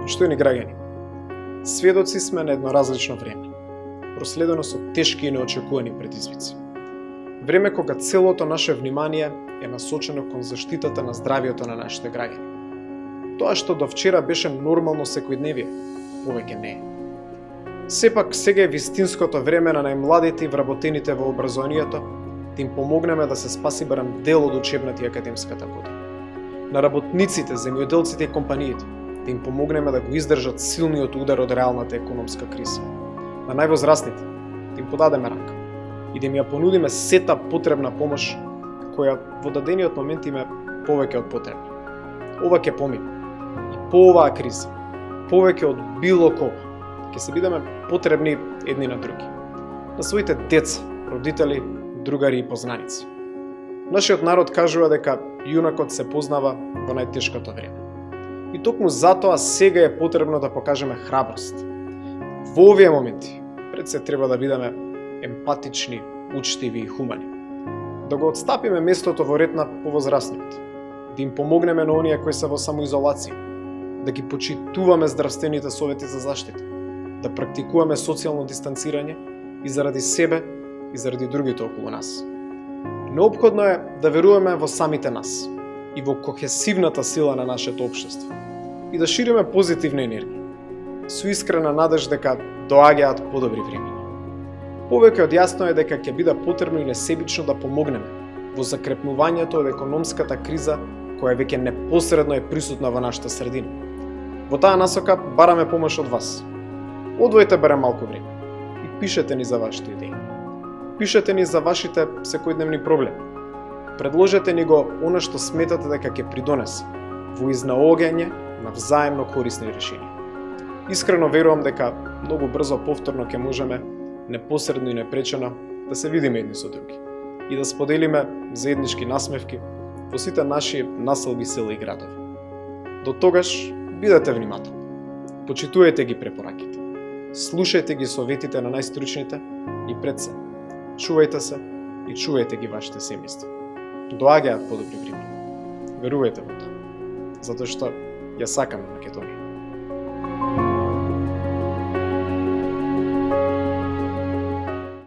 Поштоени граѓани, сведоци сме на едно различно време, проследено со тешки и неочекувани предизвици. Време кога целото наше внимание е насочено кон заштитата на здравието на нашите граѓани. Тоа што до вчера беше нормално секојдневие, повеќе не е. Сепак сега е вистинското време на најмладите и вработените во образованието да им помогнеме да се спаси барем дел од учебната и академската година. На работниците, земјоделците и компаниите да им помогнеме да го издржат силниот удар од реалната економска криза. На највозрастните да им подадеме рака и да им ја понудиме сета потребна помош која во дадениот момент им е повеќе од потребна. Ова ќе помине. И по оваа криза, повеќе од било кога, ќе се бидеме потребни едни на други. На своите деца, родители, другари и познаници. Нашиот народ кажува дека јунакот се познава во најтешкото време. И токму затоа сега е потребно да покажеме храброст. Во овие моменти, пред се треба да бидеме емпатични, учтиви и хумани. Да го отстапиме местото во ред на повозрастните, да им помогнеме на оние кои се во самоизолација, да ги почитуваме здравствените совети за заштита, да практикуваме социјално дистанцирање и заради себе и заради другите околу нас. Неопходно е да веруваме во самите нас и во кохесивната сила на нашето општество и да шириме позитивна енергија, со искрена надеж дека доаѓаат подобри времиња. Повеќе од јасно е дека ќе биде потребно и несебично да помогнеме во закрепнувањето од економската криза која веќе непосредно е присутна во нашата средина. Во таа насока бараме помош од вас. Одвојте барем малку време и пишете ни за вашите идеи. Пишете ни за вашите секојдневни проблеми. Предложете ни го она што сметате дека ќе придонесе во изнаоѓање на взаемно корисни решенија. Искрено верувам дека многу брзо повторно ќе можеме непосредно и непречено да се видиме едни со други и да споделиме заеднички насмевки во сите наши населби, села и градови. До тогаш бидете внимателни. Почитувајте ги препораките. Слушајте ги советите на најстручните и пред се чувајте се и чувајте ги вашите семејства. Доаѓаат подобри времиња. Верувајте во тоа, затоа што ја сакаме Македонија.